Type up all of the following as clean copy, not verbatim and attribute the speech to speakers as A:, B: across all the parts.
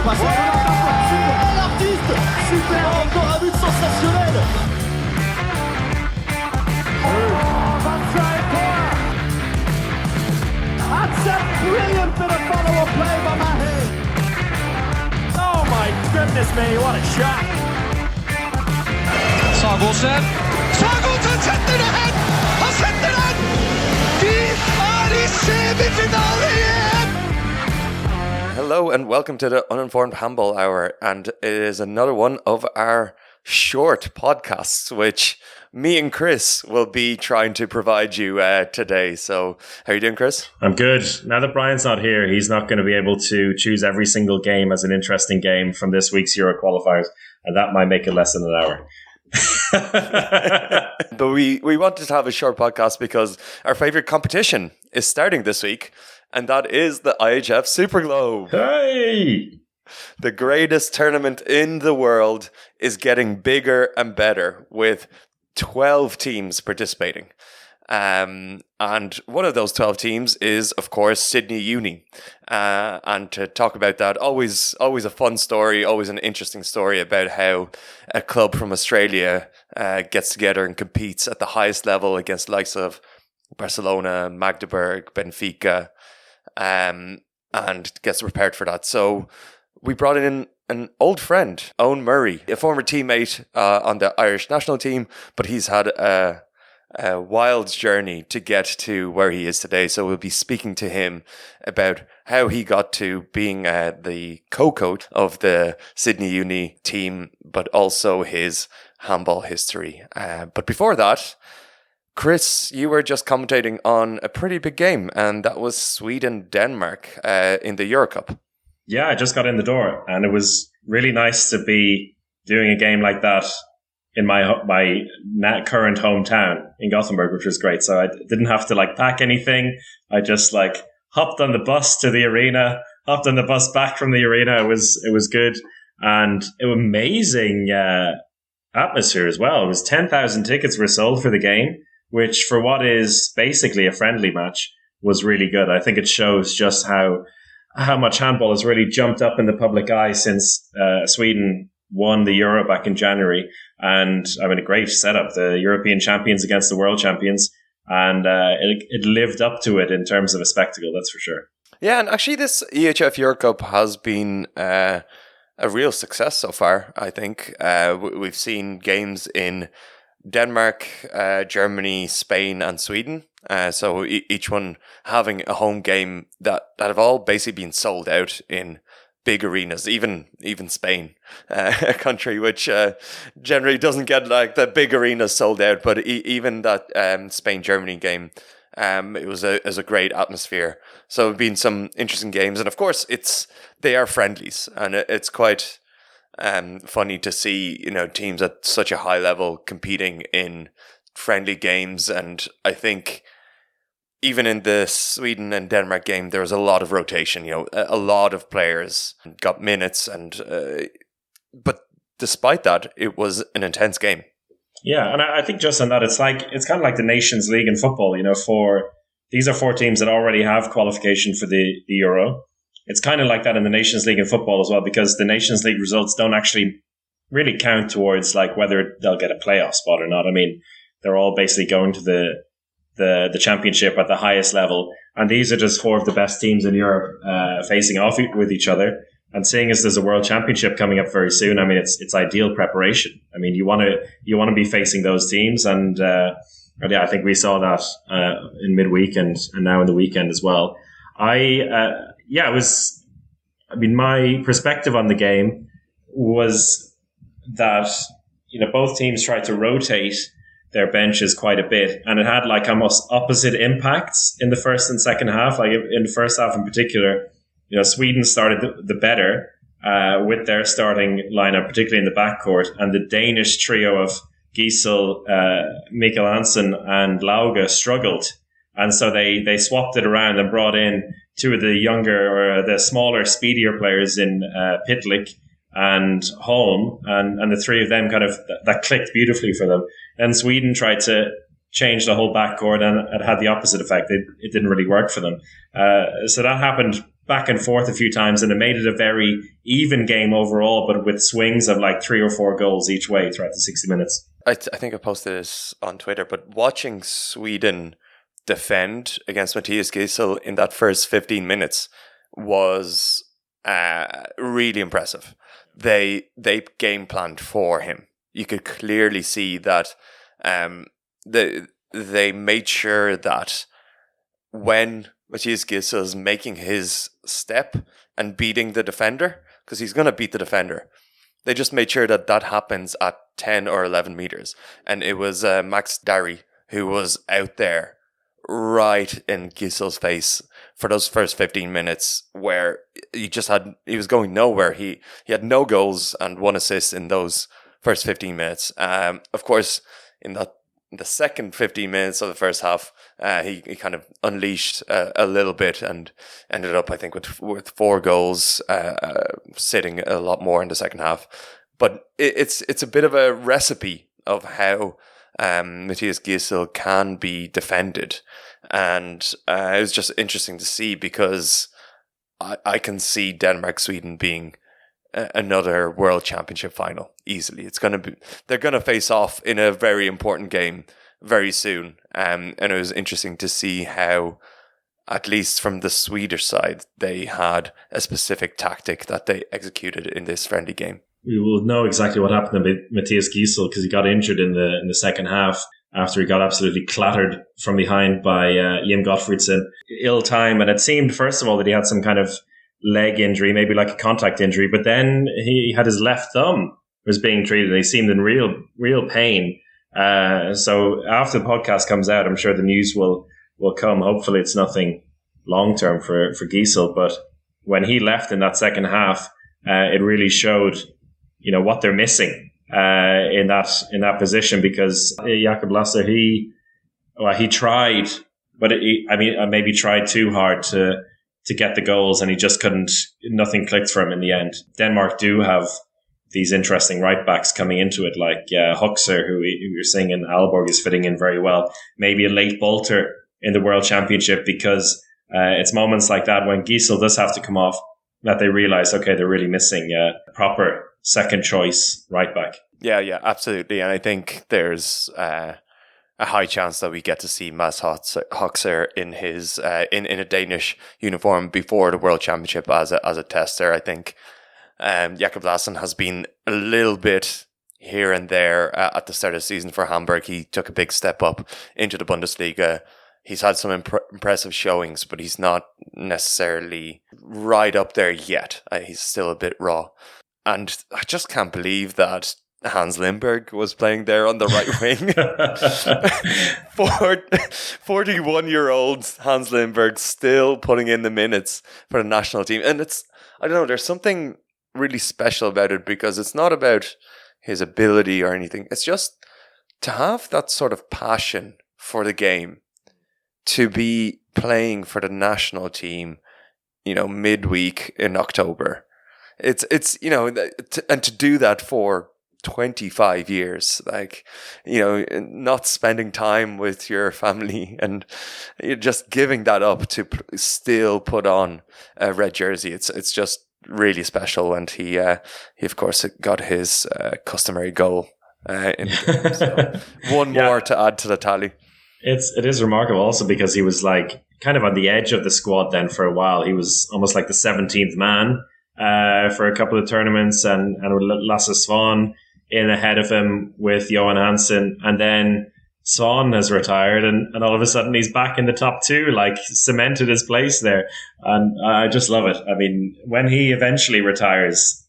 A: passe l'artiste. Super, encore un but sensationnel. That's a brilliant bit of follow-up play by Mahe. Oh my goodness me, what a shot.
B: Sagosen setter det hen! Han setter den! Vi i semifinale igjen!
C: Hello and welcome to the Uninformed Handball Hour, and it is another one of our short podcasts which me and Chris will be trying to provide you today. So how are you doing, Chris?
D: I'm good. Now that Brian's not here, he's not going to be able to choose every single game as an interesting game from this week's EURO Qualifiers, and that might make it less than an hour.
C: But we wanted to have a short podcast because our favourite competition is starting this week, and that is the IHF Super Globe.
D: Hey!
C: The greatest tournament in the world is getting bigger and better with 12 teams participating. And one of those 12 teams is, of course, Sydney Uni. And to talk about that, always a fun story, always an interesting story about how a club from Australia gets together and competes at the highest level against the likes of Barcelona, Magdeburg, Benfica, and gets prepared for that. So we brought in an old friend, Eoin Murray, a former teammate on the Irish national team, but he's had a wild journey to get to where he is today. So we'll be speaking to him about how he got to being the co-coach of the Sydney Uni team, but also his handball history. But before that, Chris, you were just commentating on a pretty big game, and that was Sweden-Denmark in the EURO Cup.
D: Yeah, I just got in the door, and it was really nice to be doing a game like that in my current hometown in Gothenburg, which was great. So I didn't have to pack anything. I just hopped on the bus to the arena, hopped on the bus back from the arena. It was good, and it was amazing atmosphere as well. It was 10,000 tickets were sold for the game, which for what is basically a friendly match was really good. I think it shows just how much handball has really jumped up in the public eye since Sweden won the Euro back in January. And I mean, a great setup, the European champions against the world champions. And it lived up to it in terms of a spectacle, that's for sure.
C: Yeah, and actually this EHF Euro Cup has been a real success so far, I think. We've seen games in Denmark, Germany, Spain and Sweden. So each one having a home game that have all basically been sold out in big arenas, even Spain, a country which generally doesn't get the big arenas sold out, but even that Spain-Germany game, it was a great atmosphere. So it's been some interesting games, and of course they are friendlies, and it's quite funny to see teams at such a high level competing in friendly games. And I think even in the Sweden and Denmark game, there was a lot of rotation. A lot of players got minutes, but despite that, it was an intense game.
D: Yeah, and I think just on that, it's kind of like the Nations League in football. These are four teams that already have qualification for the Euro. It's kind of like that in the Nations League in football as well, because the Nations League results don't actually really count towards whether they'll get a playoff spot or not. I mean, they're all basically going to the championship at the highest level, and these are just four of the best teams in Europe facing off with each other. And seeing as there's a world championship coming up very soon, I mean, it's ideal preparation. I mean, you want to be facing those teams, and I think we saw that in midweek and now in the weekend as well. My perspective on the game was that both teams tried to rotate their benches quite a bit, and it had almost opposite impacts in the first and second half. In the first half in particular, Sweden started the better with their starting lineup, particularly in the backcourt, and the Danish trio of Giesel, Mikkel Hansen and Lauge struggled. And so they swapped it around and brought in two of the younger or the smaller, speedier players in Pitlick and Holm, and the three of them that clicked beautifully for them. And Sweden tried to change the whole backcourt, and it had the opposite effect. It didn't really work for them. So that happened back and forth a few times, and it made it a very even game overall, but with swings of like 3 or 4 goals each way throughout the 60 minutes.
C: I think I posted this on Twitter, but watching Sweden defend against Matthias Giesel in that first 15 minutes was really impressive. They game planned for him. You could clearly see that they made sure that when Matthias Giesel is making his step and beating the defender, because he's going to beat the defender, they just made sure that that happens at 10 or 11 meters. And it was Max Darry who was out there right in Giesel's face for those first 15 minutes, where he was going nowhere. He had no goals and 1 assist in those first 15 minutes. Of course, in the second 15 minutes of the first half, he kind of unleashed a little bit and ended up, I think, with 4 goals, sitting a lot more in the second half. But it's a bit of a recipe of how Matthias Giesel can be defended. And it was just interesting to see, because I can see Denmark-Sweden being another World Championship final easily. They're going to face off in a very important game very soon. And it was interesting to see how, at least from the Swedish side, they had a specific tactic that they executed in this friendly game.
D: We will know exactly what happened to Matthias Giesel, because he got injured in the second half after he got absolutely clattered from behind by Jim Gottfriedsen. Ill time, and it seemed, first of all, that he had some kind of leg injury, maybe like a contact injury, but then he had his left thumb was being treated, and he seemed in real pain. So after the podcast comes out, I'm sure the news will come. Hopefully it's nothing long term for Giesel, but when he left in that second half, it really showed, what they're missing in that position, because Jakob Lasser, he tried, but maybe tried too hard to get the goals, and he just couldn't. Nothing clicked for him in the end. Denmark do have these interesting right backs coming into it, like Huxer, who you're saying in Aalborg is fitting in very well. Maybe a late bolter in the World Championship, because it's moments like that when Giesel does have to come off that they realize, okay, they're really missing a proper second choice right back.
C: Yeah, absolutely. And I think there's a high chance that we get to see Mads Huxer in his in a Danish uniform before the World Championship as a tester. I think Jakob Lassen has been a little bit here and there at the start of the season for Hamburg. He took a big step up into the Bundesliga. He's had some impressive showings, but he's not necessarily right up there yet. He's still a bit raw. And I just can't believe that Hans Lindberg was playing there on the right wing. 41-year-old Hans Lindberg still putting in the minutes for the national team. And I don't know, there's something really special about it, because it's not about his ability or anything. It's just to have that sort of passion for the game, to be playing for the national team, midweek in October. It's and to do that for 25 years, not spending time with your family, and you're just giving that up to still put on a red jersey. It's just really special. And he of course got his customary goal in the game. So one more to add to the tally.
D: It is remarkable also, because he was like kind of on the edge of the squad then for a while. He was almost like the 17th man for a couple of tournaments, and Lasse Svan in ahead of him with Johan Hansen, and then Svan has retired, and all of a sudden he's back in the top 2, like cemented his place there. And I just love it. I mean, when he eventually retires,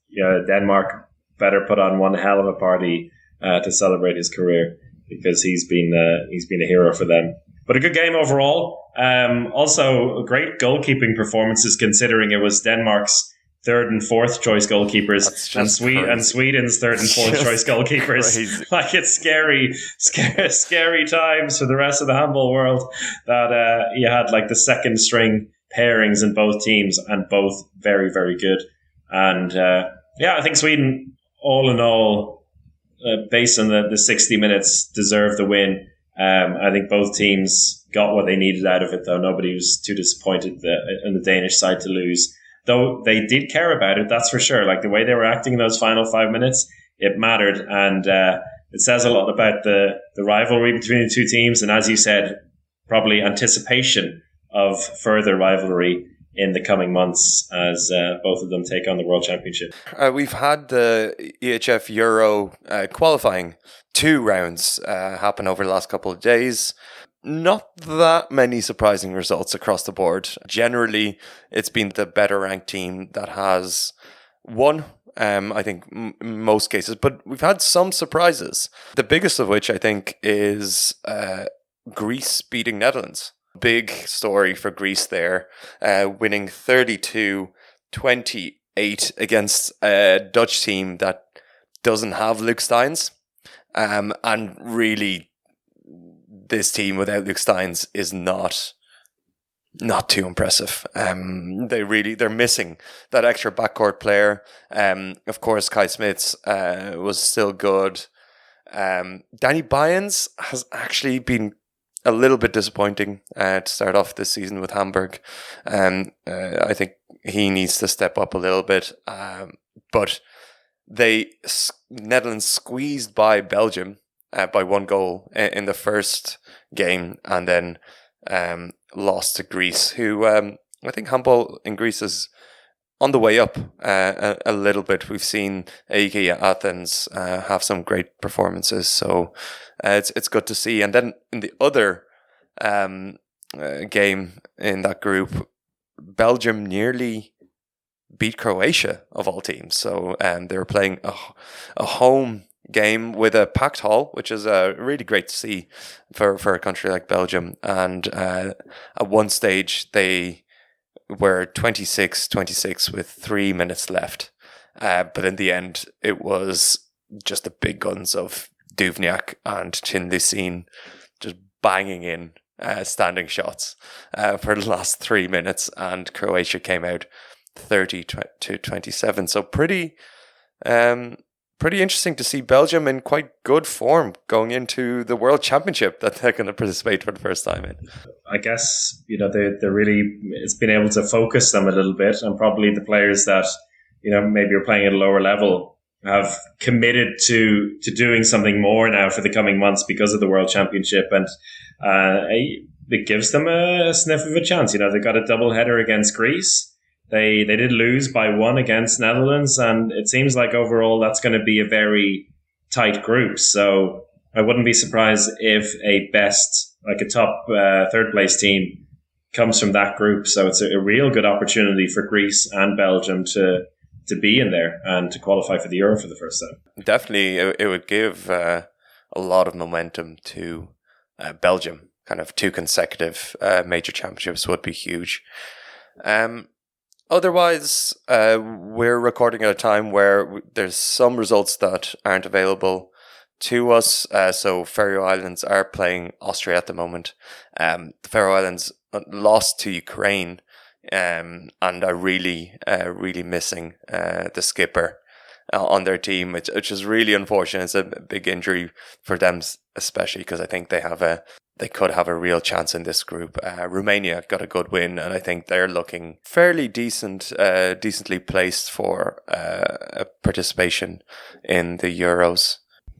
D: Denmark better put on one hell of a party to celebrate his career, because he's been a hero for them. But a good game overall. Also, great goalkeeping performances, considering it was Denmark's third and fourth choice goalkeepers, and Sweden's third and fourth choice goalkeepers. Crazy. Like, it's scary times for the rest of the handball world, that you had like the second string pairings in both teams, and both very, very good. And I think Sweden, all in all, based on the 60 minutes, deserved the win. I think both teams got what they needed out of it, though. Nobody was too disappointed in the Danish side to lose. Though they did care about it, that's for sure. Like the way they were acting in those final 5 minutes, it mattered. And it says a lot about the rivalry between the two teams. And as you said, probably anticipation of further rivalry in the coming months as both of them take on the World Championship.
C: We've had the EHF Euro qualifying 2 rounds happen over the last couple of days. Not that many surprising results across the board. Generally, it's been the better ranked team that has won, I think, most cases. But we've had some surprises. The biggest of which, I think, is Greece beating Netherlands. Big story for Greece there, winning 32-28 against a Dutch team that doesn't have Luke Steins. And really, this team without Luke Steins is not too impressive. They're missing that extra backcourt player. Of course, Kai Smits was still good. Danny Byens has actually been a little bit disappointing to start off this season with Hamburg. I think he needs to step up a little bit. But Netherlands squeezed by Belgium by 1 goal in the first game, and then lost to Greece, who I think handball in Greece is on the way up a little bit. We've seen AEK Athens have some great performances, so it's good to see. And then in the other game in that group, Belgium nearly beat Croatia of all teams. So they were playing a home game with a packed hall, which is really great to see for a country like Belgium. And at one stage they were 26-26 with 3 minutes left. But in the end, it was just the big guns of Duvniak and Chinlisine just banging in standing shots for the last 3 minutes, and Croatia came out 30-27. So pretty interesting to see Belgium in quite good form going into the World Championship that they're going to participate for the first time in.
D: I guess, they're really, it's been able to focus them a little bit, and probably the players that, maybe are playing at a lower level have committed to doing something more now for the coming months because of the World Championship. And it gives them a sniff of a chance. They got a double header against Greece. They did lose by 1 against Netherlands, and it seems like overall that's going to be a very tight group. So I wouldn't be surprised if a top third place team comes from that group. So it's a real good opportunity for Greece and Belgium to be in there and to qualify for the Euro for the first time.
C: Definitely, it would give a lot of momentum to Belgium. Kind of 2 consecutive major championships would be huge. Otherwise, we're recording at a time where there's some results that aren't available to us. So Faroe Islands are playing Austria at the moment. The Faroe Islands lost to Ukraine and are really missing the skipper on their team, which is really unfortunate. It's a big injury for them, especially because I think they could have a real chance in this group. Romania got a good win, and I think they're looking fairly decently placed for a participation in the Euros.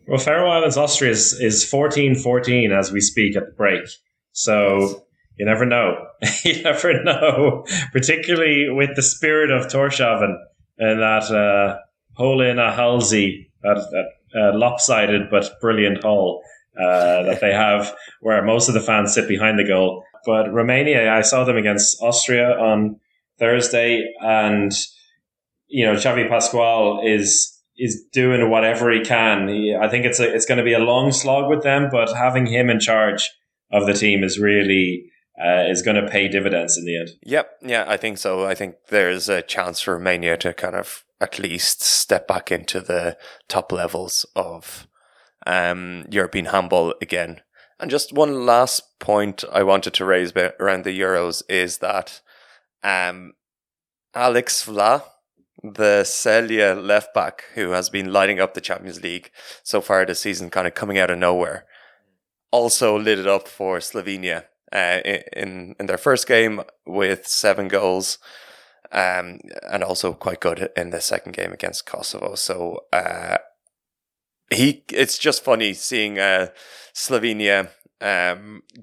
D: Well, Faroe Islands Austria is 14-14 as we speak at the break. So you never know. You never know, particularly with the spirit of Torshavn and that hole in a Halsey, that lopsided but brilliant hole that they have, where most of the fans sit behind the goal. But Romania, I saw them against Austria on Thursday, and Xavi Pascual is doing whatever he can. I think it's going to be a long slog with them, but having him in charge of the team is really is going to pay dividends in the end.
C: Yep, yeah, I think so. I think there's a chance for Romania to kind of at least step back into the top levels of European handball again. And just one last point I wanted to raise around the Euros is that Alex Vla, the Celje left back, who has been lighting up the Champions League so far this season, kind of coming out of nowhere, also lit it up for Slovenia in their first game with 7 goals, and also quite good in the second game against Kosovo. So it's just funny seeing Slovenia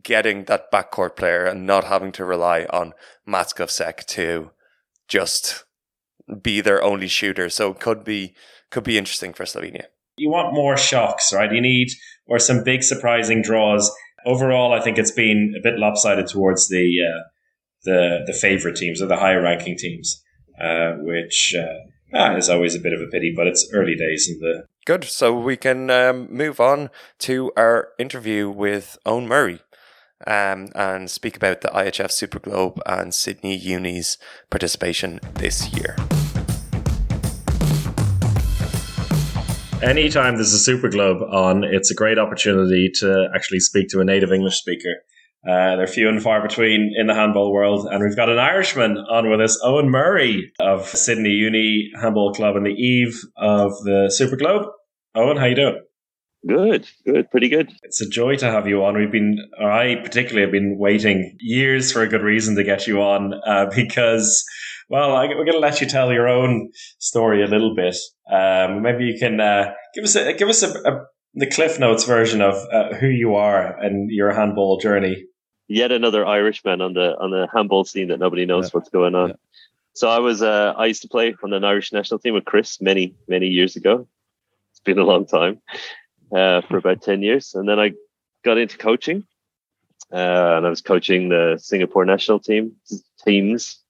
C: getting that backcourt player and not having to rely on Matskovsek to just be their only shooter. So it could be interesting for Slovenia.
D: You want more shocks, right? You need some big surprising draws. Overall, I think it's been a bit lopsided towards the favourite teams or the higher ranking teams, which is always a bit of a pity, but it's early days in the...
C: Good. So we can move on to our interview with Eoin Murray and speak about the IHF Super Globe and Sydney Uni's participation this year.
D: Anytime there's a Super Globe on, it's a great opportunity to actually speak to a native English speaker. They're few and far between in the handball world, and we've got an Irishman on with us, Eoin Murray of Sydney Uni Handball Club on the eve of the Super Globe. Eoin, how you doing?
E: Good, pretty good.
D: It's a joy to have you on. I particularly have been waiting years for a good reason to get you on because, well, we're going to let you tell your own story a little bit. Maybe you can give us the Cliff Notes version of who you are and your handball journey.
E: Yet another Irishman on the handball scene that nobody knows what's going on. Yeah. So I used to play on the Irish national team with Chris many years ago. It's been a long time. For about 10 years. And then I got into coaching and I was coaching the Singapore national teams,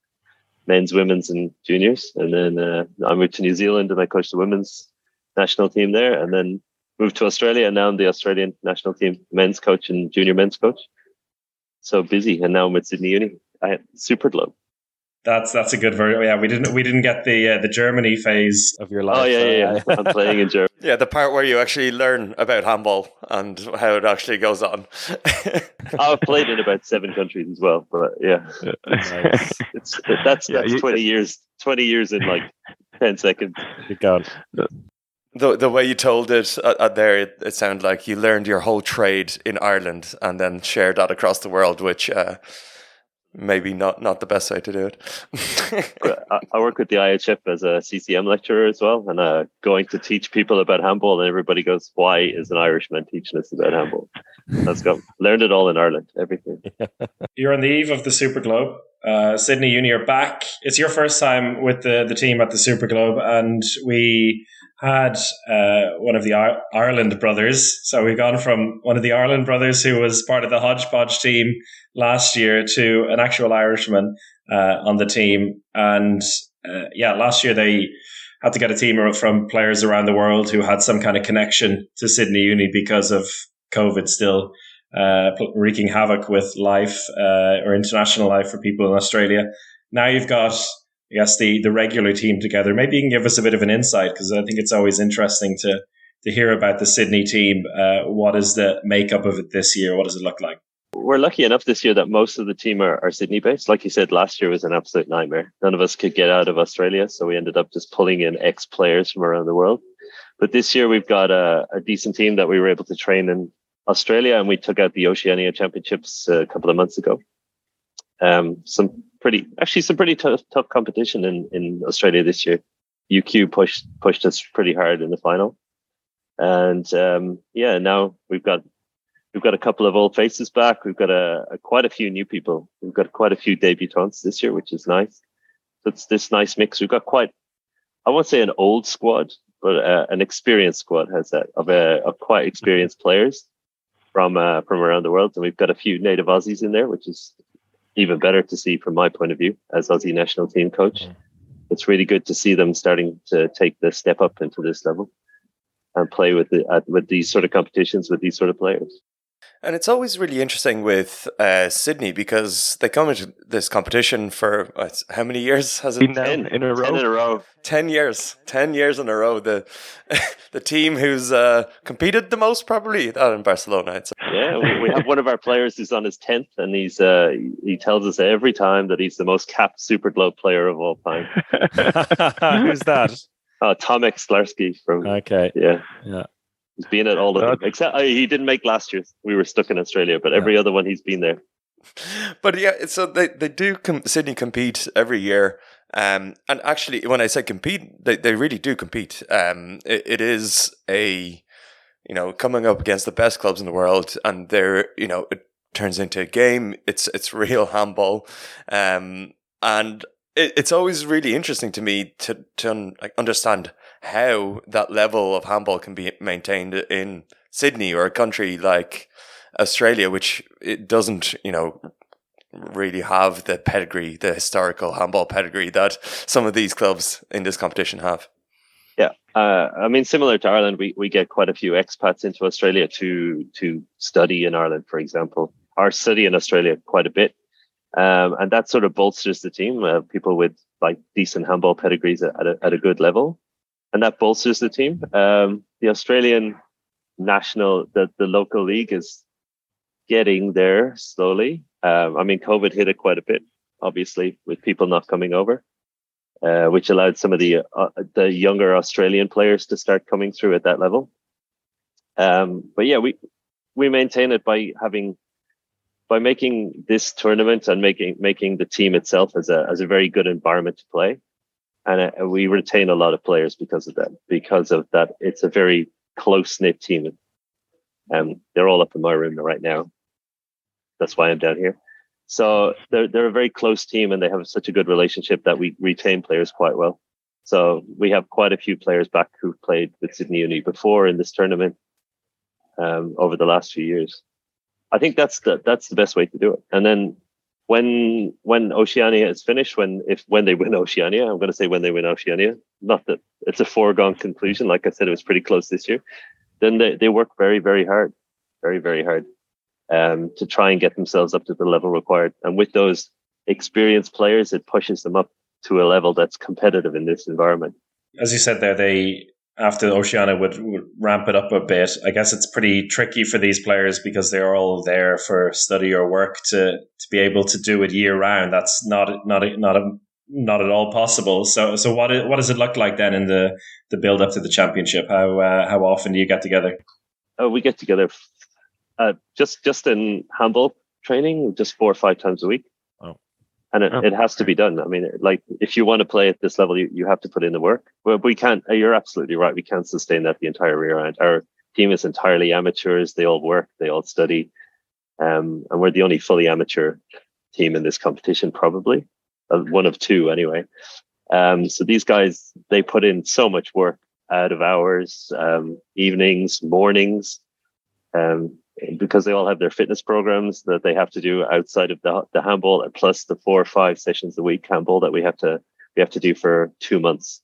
E: men's, women's and juniors. And then I moved to New Zealand and I coached the women's national team there, and then moved to Australia. And now I'm the Australian national team men's coach and junior men's coach. So busy. And now I'm at Sydney Uni. I had Super Globe.
D: That's a good version. Yeah, we didn't get the Germany phase of your life.
E: Oh yeah. I'm playing in Germany.
C: Yeah, the part where you actually learn about handball and how it actually goes on.
E: I've played in about 7 countries as well, but yeah, nice. That's 20 years. 20 years in like 10 seconds.
F: You got
C: The way you told it there, it sounded like you learned your whole trade in Ireland and then shared that across the world, which. Maybe not the best way to do it.
E: I work with the IHF as a CCM lecturer as well, and going to teach people about handball, and everybody goes, "Why is an Irishman teaching us about handball?" Let's go. Learned it all in Ireland, everything.
D: You're on the eve of the Super Globe. Sydney Uni are back. It's your first time with the team at the Super Globe, and we had one of the Ireland brothers. So we've gone from one of the Ireland brothers who was part of the hodgepodge team last year to an actual Irishman on the team. And last year they had to get a team from players around the world who had some kind of connection to Sydney Uni because of COVID still wreaking havoc with life or international life for people in Australia. Now you've got, I guess, the regular team together. Maybe you can give us a bit of an insight, because I think it's always interesting to hear about the Sydney team. What is the makeup of it this year? What does it look like?
E: We're lucky enough this year that most of the team are Sydney based. Like you said, last year was an absolute nightmare. None of us could get out of Australia, so we ended up just pulling in ex-players from around the world. But this year we've got a decent team that we were able to train in Australia, and we took out the Oceania Championships a couple of months ago. Some pretty tough competition in Australia this year. UQ pushed us pretty hard in the final, and now we've got a couple of old faces back. We've got quite a few new people. We've got quite a few debutants this year, which is nice. So it's this nice mix. We've got I won't say an old squad, but an experienced squad has that of quite experienced players from around the world, and we've got a few native Aussies in there, which is even better to see from my point of view as Aussie national team coach. It's really good to see them starting to take the step up into this level and play with these sort of competitions with these sort of players.
C: And it's always really interesting with Sydney, because they come into this competition for how many years has it been?
E: 10 in a row.
C: 10 years. 10 years in a row. The team who's competed the most, probably, out in Barcelona.
E: Yeah, we have one of our players who's on his 10th, and he tells us every time that he's the most capped Super Globe player of all time.
F: Who's that?
E: Tomek Sklarsky from.
F: Okay.
E: Yeah. He's been at all of them, except he didn't make last year. We were stuck in Australia, but every other one he's been there.
C: But yeah, so they do Sydney compete every year. And actually, when I say compete, they really do compete. It is coming up against the best clubs in the world, and it turns into a game. It's real handball, and it's always really interesting to me to understand how that level of handball can be maintained in Sydney or a country like Australia, which it doesn't, really have the pedigree, the historical handball pedigree that some of these clubs in this competition have.
E: Yeah, similar to Ireland, we get quite a few expats into Australia to study in Ireland, for example, or study in Australia quite a bit. And that sort of bolsters the team, people with like decent handball pedigrees at a good level. And that bolsters the team. The Australian national, the local league is getting there slowly. COVID hit it quite a bit, obviously, with people not coming over, which allowed some of the younger Australian players to start coming through at that level. But yeah, we maintain it by making this tournament and making the team itself as a very good environment to play. And we retain a lot of players because of that. It's a very close-knit team. They're all up in my room right now. That's why I'm down here. So they're a very close team, and they have such a good relationship that we retain players quite well. So we have quite a few players back who've played with Sydney Uni before in this tournament over the last few years. I think that's the best way to do it. And then when Oceania is finished, when they win Oceania, I'm going to say when they win Oceania, not that it's a foregone conclusion. Like I said, it was pretty close this year. Then they work very, very hard, very, very hard to try and get themselves up to the level required. And with those experienced players, it pushes them up to a level that's competitive in this environment.
D: As you said there, they after Oceania would ramp it up a bit. I guess it's pretty tricky for these players because they're all there for study or work to be able to do it year round. That's not at all possible. So what does it look like then in the build up to the championship? How often do you get together?
E: We get together just in handball training, just 4 or 5 times a week. And it has to be done. I mean, like if you want to play at this level, you have to put in the work. But we can't. You're absolutely right. We can't sustain that the entire year round. Our team is entirely amateurs. They all work. They all study, and we're the only fully amateur team in this competition, probably one of 2 anyway. So these guys, they put in so much work out of hours, evenings, mornings. Because they all have their fitness programs that they have to do outside of the handball, and plus the 4 or 5 sessions a week handball that we have to do for 2 months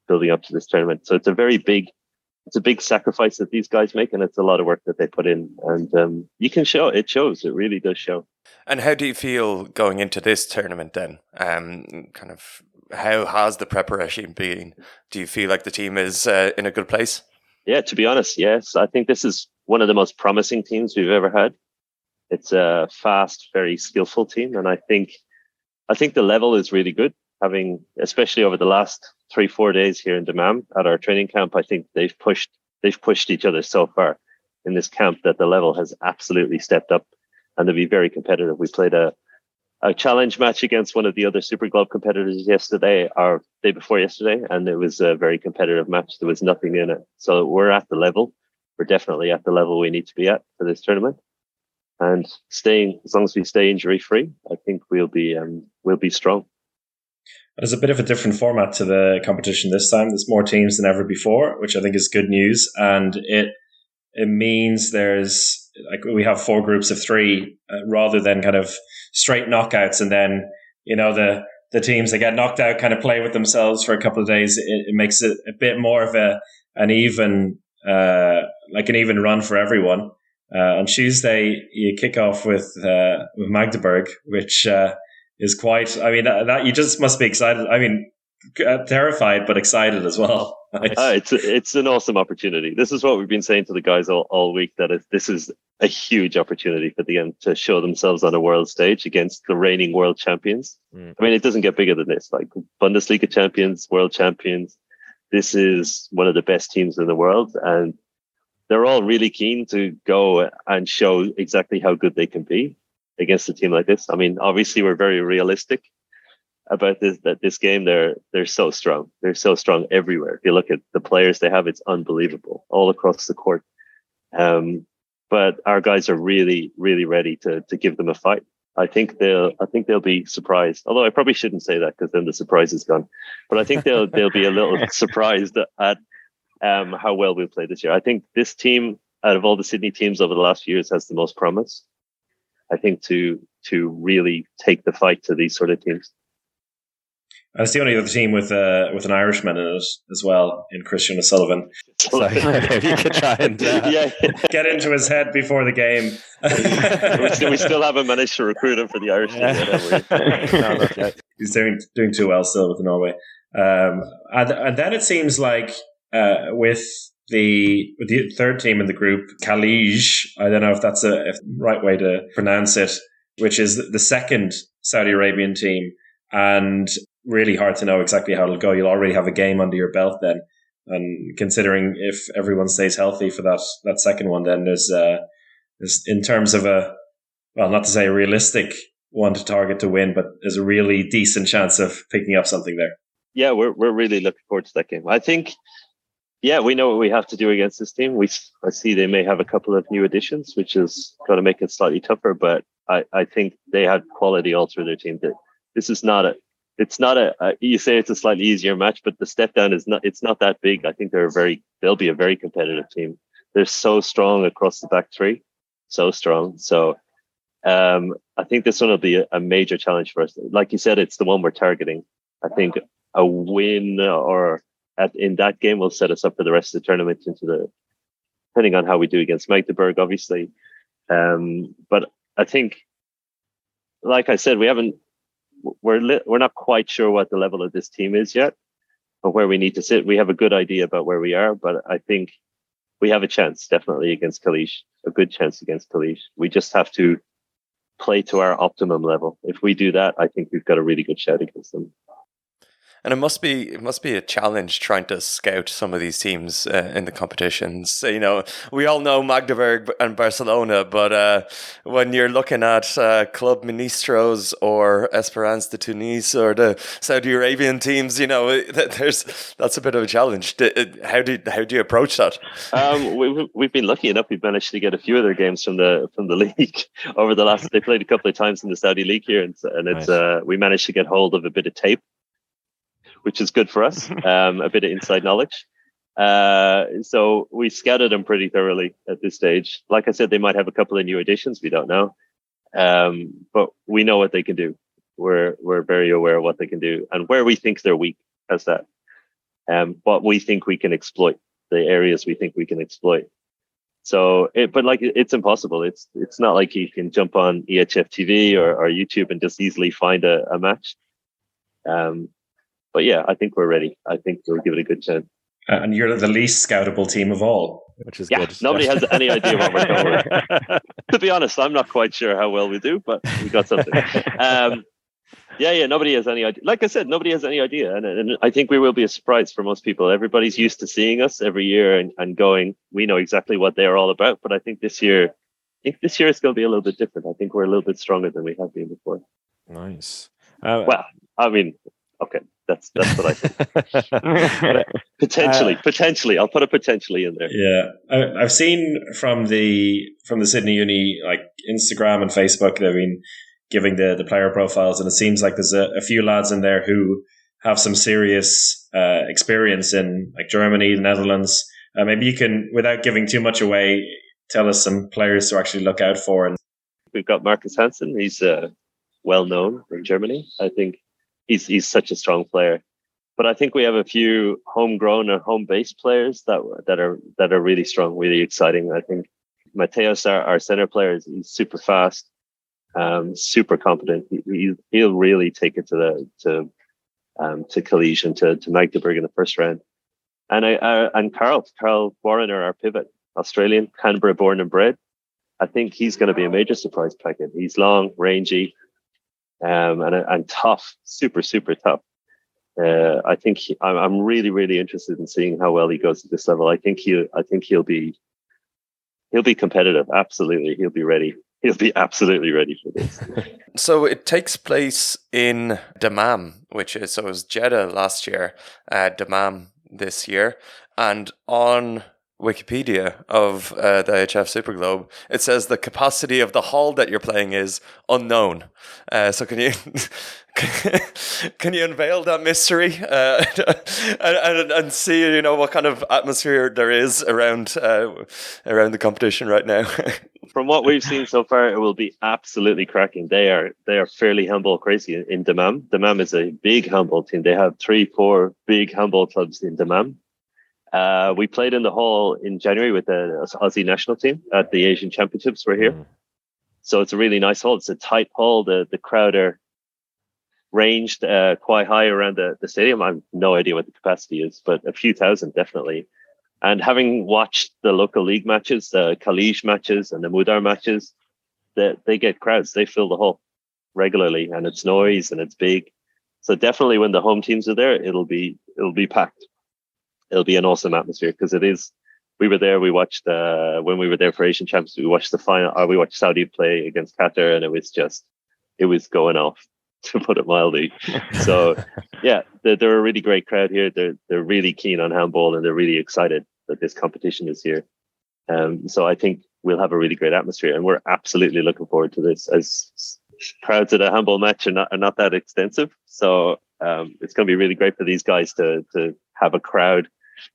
E: building up to this tournament. So it's a big sacrifice that these guys make, and it's a lot of work that they put in. And you can show it shows. It really does show.
C: And how do you feel going into this tournament then? Kind of how has the preparation been? Do you feel like the team is in a good place?
E: Yeah, to be honest, yes. I think this is one of the most promising teams we've ever had. It's a fast, very skillful team. And I think the level is really good. Having, especially over the last 3-4 days here in Dammam at our training camp, I think they've pushed each other so far in this camp that the level has absolutely stepped up, and they'll be very competitive. We played a challenge match against one of the other Super Globe competitors yesterday, or day before yesterday, and it was a very competitive match. There was nothing in it. So we're at the level. We're definitely at the level we need to be at for this tournament. And as long as we stay injury free, I think we'll be strong.
D: There's a bit of a different format to the competition this time. There's more teams than ever before, which I think is good news. And it means we have 4 groups of 3 rather than kind of straight knockouts. And then, the teams that get knocked out kind of play with themselves for a couple of days. It makes it a bit more of an even run for everyone. On Tuesday, you kick off with Magdeburg, which is quite. I mean, that you just must be excited. I mean, terrified but excited as well.
E: It's an awesome opportunity. This is what we've been saying to the guys all week, that this is a huge opportunity for them to show themselves on a world stage against the reigning world champions. I mean, it doesn't get bigger than this. Like Bundesliga champions, world champions. This is one of the best teams in the world, and they're all really keen to go and show exactly how good they can be against a team like this. I mean, obviously we're very realistic about this game. They're so strong. They're so strong everywhere. If you look at the players they have, it's unbelievable all across the court. But our guys are really, really ready to give them a fight. I think they'll be surprised. Although I probably shouldn't say that because then the surprise is gone. But I think they'll be a little surprised at how well we played this year. I think this team, out of all the Sydney teams over the last few years, has the most promise. I think to really take the fight to these sort of teams.
D: And it's the only other team with an Irishman in it as well, in Christian O'Sullivan.
F: So maybe you could try and
D: get into his head before the game.
E: we still haven't managed to recruit him for the Irish team yet, have we?
D: He's doing too well still with Norway. And then it seems like with the third team in the group, Khalij, I don't know if that's a right way to pronounce it, which is the second Saudi Arabian team, and really hard to know exactly how it'll go. You'll already have a game under your belt then, and considering if everyone stays healthy for that second one, then there's in terms of not to say a realistic one to target to win, but there's a really decent chance of picking up something there.
E: Yeah, we're really looking forward to that game. I think, we know what we have to do against this team. I see they may have a couple of new additions, which is going to make it slightly tougher, but I think they had quality all through their team. This is not you say it's a slightly easier match, but the step down it's not that big. I think they'll be a very competitive team. They're so strong across the back three, so strong. So I think this one will be a major challenge for us. Like you said, it's the one we're targeting. I think a win in that game will set us up for the rest of the tournament depending on how we do against Magdeburg, obviously. But I think, like I said, we're not quite sure what the level of this team is yet, or where we need to sit. We have a good idea about where we are, but I think we have a chance definitely against Khalij, a good chance against Khalij. We just have to play to our optimum level. If we do that, I think we've got a really good shot against them.
C: And it must be a challenge trying to scout some of these teams in the competitions. We all know Magdeburg and Barcelona, but when you're looking at Club Ministros or Esperance de Tunis or the Saudi Arabian teams, that's a bit of a challenge. How do you approach that?
E: We've been lucky enough. We've managed to get a few of their games from the league over the last. They played a couple of times in the Saudi league here, and it's nice. We managed to get hold of a bit of tape, which is good for us, a bit of inside knowledge. So we scouted them pretty thoroughly at this stage. Like I said, they might have a couple of new additions. We don't know. But we know what they can do. We're very aware of what they can do and where we think they're weak as that. But we think we can exploit the areas we think we can exploit. So, it's impossible. It's not like you can jump on EHF TV or YouTube and just easily find a match. But yeah, I think we're ready. I think we'll give it a good chance.
D: And you're the least scoutable team of all.
F: Which is good.
E: Nobody has any idea what we're going with. To be honest, I'm not quite sure how well we do, but we got something. Nobody has any idea. Like I said, nobody has any idea. And I think we will be a surprise for most people. Everybody's used to seeing us every year and going, we know exactly what they're all about. But I think this year it's going to be a little bit different. I think we're a little bit stronger than we have been before.
F: Nice.
E: Okay. That's what I think. Potentially, I'll put a potentially in there.
D: Yeah, I've seen from the Sydney Uni Instagram and Facebook, they've been giving the player profiles, and it seems like there's a few lads in there who have some serious experience in Germany, the Netherlands. Maybe you can, without giving too much away, tell us some players to actually look out for. And
E: we've got Marcus Hansen. He's well known in Germany. I think. He's such a strong player, but I think we have a few homegrown or home-based players that are really strong, really exciting. I think Mateos, our center player, he's super fast, super competent. He'll really take it to Khalij and to Magdeburg in the first round. And Carl Warren, our pivot, Australian, Canberra born and bred. I think he's going to be a major surprise packet. He's long, rangy. And tough, super, super tough. I think I'm really, really interested in seeing how well he goes at this level. I think he'll be he'll be competitive. Absolutely. He'll be ready. He'll be absolutely ready for this.
C: So it takes place in Dammam, it was Jeddah last year, Dammam this year. And on Wikipedia of the IHF Super Globe, it says the capacity of the hall that you're playing is unknown. So can you can you unveil that mystery and see what kind of atmosphere there is around the competition right now?
E: From what we've seen so far, it will be absolutely cracking. They are fairly handball crazy in Dammam. Dammam is a big handball team. They have 3-4 big handball clubs in Dammam. We played in the hall in January with the Aussie national team at the Asian Championships. We're here. So it's a really nice hall. It's a tight hall. The crowd are ranged quite high around the stadium. I have no idea what the capacity is, but a few thousand definitely. And having watched the local league matches, the Khalij matches and the Mudar matches, they get crowds. They fill the hall regularly, and it's noise and it's big. So definitely when the home teams are there, it'll be packed. It'll be an awesome atmosphere because it is. We were there. We watched when we were there for Asian Championships. We watched the final. We watched Saudi play against Qatar, and it was going off, to put it mildly. So yeah, they're a really great crowd here. They're really keen on handball, and they're really excited that this competition is here. So I think we'll have a really great atmosphere, and we're absolutely looking forward to this. As crowds at a handball match are not that extensive, so it's going to be really great for these guys to have a crowd,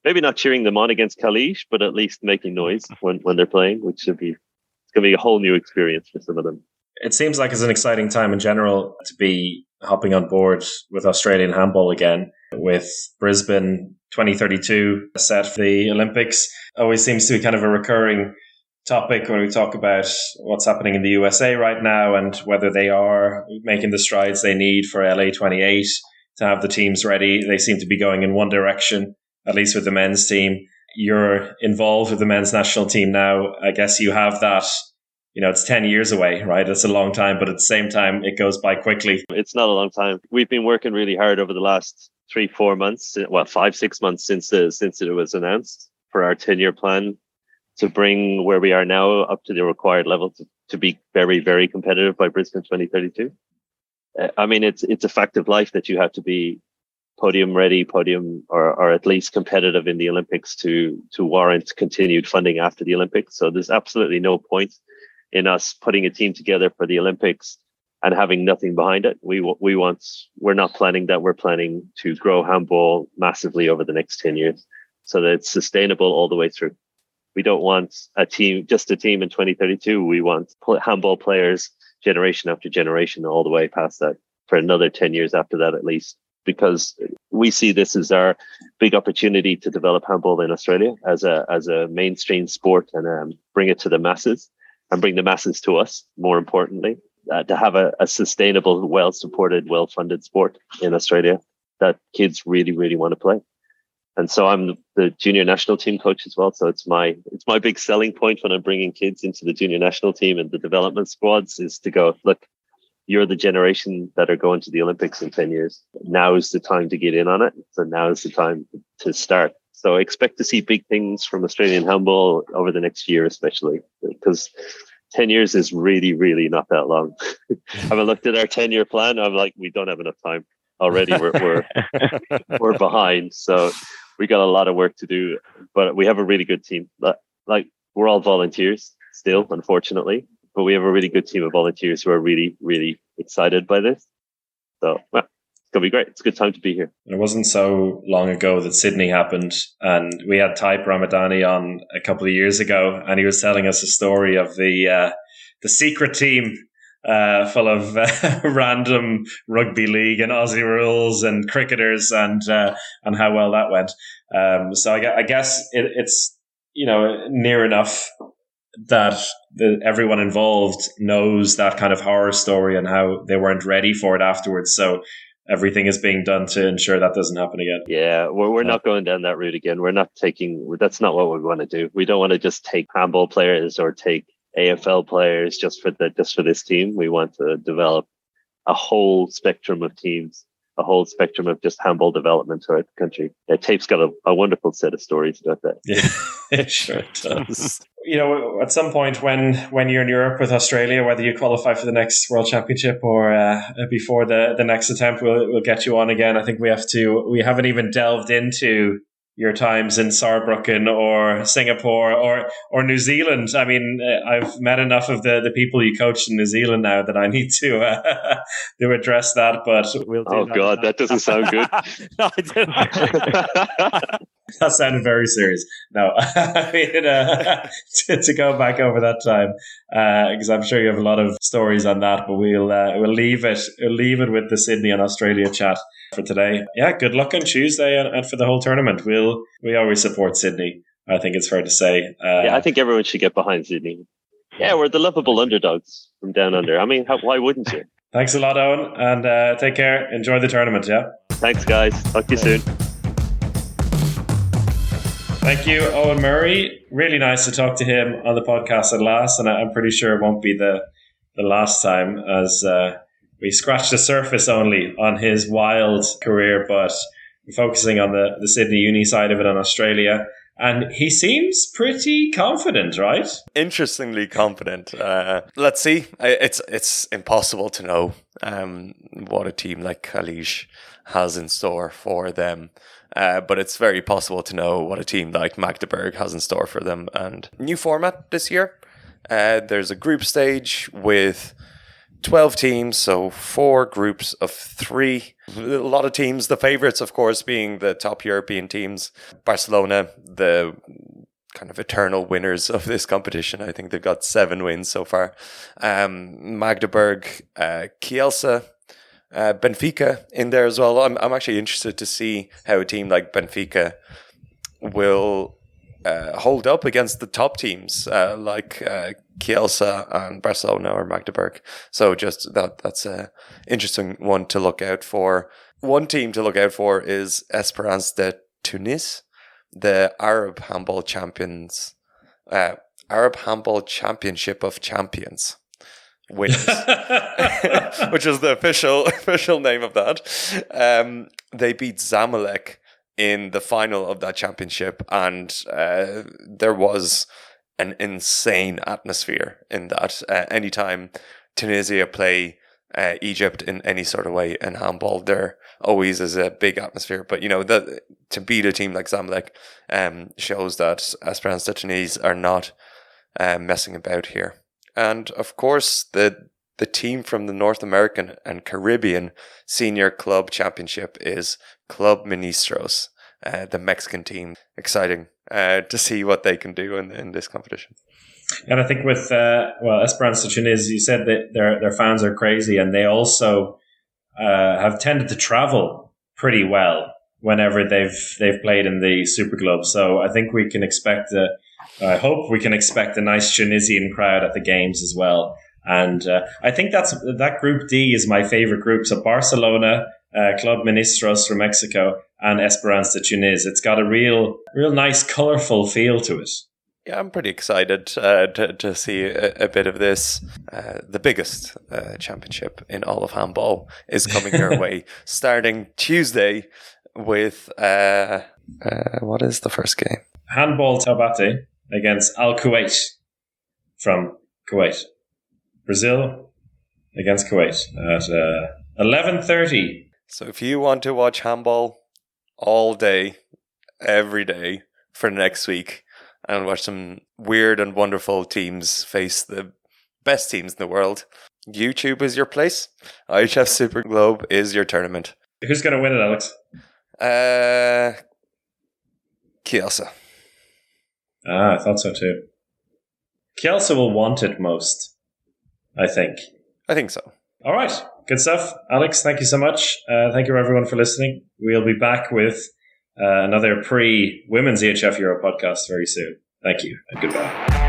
E: maybe not cheering them on against Khalij, but at least making noise when they're playing, which it's going to be a whole new experience for some of them.
D: It seems like it's an exciting time in general to be hopping on board with Australian handball again, with Brisbane 2032 set for the Olympics. Always seems to be kind of a recurring topic when we talk about what's happening in the USA right now and whether they are making the strides they need for LA 28 to have the teams ready. They seem to be going in one direction, at least with the men's team. You're involved with the men's national team now. I guess you have that. It's 10 years away, right? It's a long time, but at the same time, it goes by quickly.
E: It's not a long time. We've been working really hard over the last 3-4 months, 5-6 months since it was announced for our 10-year plan to bring where we are now up to the required level to be very, very competitive by Brisbane 2032. I mean, it's a fact of life that you have to be podium ready, or at least competitive in the Olympics to warrant continued funding after the Olympics. So there's absolutely no point in us putting a team together for the Olympics and having nothing behind it. We're not planning that. We're planning to grow handball massively over the next 10 years so that it's sustainable all the way through. We don't want just a team in 2032. We want handball players generation after generation all the way past that for another 10 years after that, at least, because we see this as our big opportunity to develop handball in Australia as a mainstream sport and bring it to the masses. And bring the masses to us, more importantly, to have a sustainable, well-supported, well-funded sport in Australia that kids really, really want to play. And so I'm the junior national team coach as well. So it's my big selling point when I'm bringing kids into the junior national team and the development squads is to go, look, you're the generation that are going to the Olympics in 10 years. Now is the time to get in on it. So now is the time to start. So expect to see big things from Australian handball over the next year, especially because 10 years is really, really not that long. Having looked at our 10-year plan, I'm like, we don't have enough time already. We're behind. So we got a lot of work to do, but we have a really good team. Like we're all volunteers still, unfortunately, but we have a really good team of volunteers who are really, really excited by this. So, well, it's going to be great. It's a good time to be here.
D: It wasn't so long ago that Sydney happened, and we had Type Ramadani on a couple of years ago, and he was telling us a story of the secret team full of random rugby league and Aussie rules and cricketers and how well that went. So I guess it's near enough that everyone involved knows that kind of horror story and how they weren't ready for it afterwards. So everything is being done to ensure that doesn't happen again.
E: Yeah, we're not going down that route again. That's not what we want to do. We don't want to just take handball players or take AFL players just for this team. We want to develop a whole spectrum of teams a whole spectrum of just handball development throughout the country. Tape's got a wonderful set of stories about that.
D: Yeah, it sure does. At some point when you're in Europe with Australia, whether you qualify for the next World Championship or before the next attempt, we'll get you on again. I think we haven't even delved into your times in Saarbrücken or Singapore or New Zealand. I mean, I've met enough of the people you coached in New Zealand now that I need to address that. But
F: We'll do
E: Oh
F: that.
E: God, that doesn't sound good.
F: No, I didn't.
D: that sounded very serious. No, I mean, to go back over that time, because I'm sure you have a lot of stories on that, but we'll leave it with the Sydney and Australia chat for today. Yeah, good luck on Tuesday and for the whole tournament. We always support Sydney, I think it's fair to say.
E: Yeah, I think everyone should get behind Sydney. Yeah, we're the lovable underdogs from down under. I mean, why wouldn't you?
D: Thanks a lot, Owen, and take care. Enjoy the tournament, yeah?
E: Thanks, guys. Talk to you soon.
D: Thank you, Eoin Murray. Really nice to talk to him on the podcast at last, and I'm pretty sure it won't be the last time, as we scratched the surface only on his wild career, but we're focusing on the Sydney Uni side of it, on Australia. And he seems pretty confident, right?
C: Interestingly confident. Let's see. It's impossible to know what a team like Kalisz has in store for them. But it's very possible to know what a team like Magdeburg has in store for them. And new format this year. There's a group stage with 12 teams, so 4 groups of 3. A lot of teams, the favourites, of course, being the top European teams. Barcelona, the kind of eternal winners of this competition. I think they've got 7 wins so far. Magdeburg, Kielce, Benfica in there as well. I'm actually interested to see how a team like Benfica will hold up against the top teams like Kielce and Barcelona or Magdeburg. So just that's a interesting one to look out for. One team to look out for is Esperance de Tunis, the Arab Handball Champions, Arab Handball Championship of Champions winners, which is the official name of that. They beat Zamalek in the final of that championship, and there was an insane atmosphere in that. Anytime Tunisia play Egypt in any sort of way in handball, there always is a big atmosphere. But to beat a team like Zamalek shows that Esperance de Tunis are not messing about here. And of course, the team from the North American and Caribbean Senior Club Championship is Club Ministros, the Mexican team. Exciting to see what they can do in this competition.
D: And I think with Esperance de Tunis, you said that their fans are crazy, and they also have tended to travel pretty well whenever they've played in the Super Globe. So I think we can expect I hope we can expect a nice Tunisian crowd at the games as well. And I think that Group D is my favorite group. So Barcelona, Club Ministros from Mexico, and Esperance de Tunis. It's got a real nice, colourful feel to it.
C: Yeah, I'm pretty excited to see a bit of this. The biggest championship in all of handball is coming your way, starting Tuesday with what is the first game?
D: Handball Taubaté against Al Kuwait from Kuwait. Brazil against Kuwait at 11:30.
C: So if you want to watch handball all day, every day for next week, and watch some weird and wonderful teams face the best teams in the world, YouTube is your place. IHF Super Globe is your tournament.
D: Who's going to win it, Alex?
C: Kielce.
D: I thought so too. Kielce will want it most, I think.
C: I think so.
D: All right. Good stuff. Alex, thank you so much. Thank you everyone for listening. We'll be back with another pre-Women's EHF Euro podcast very soon. Thank you and goodbye.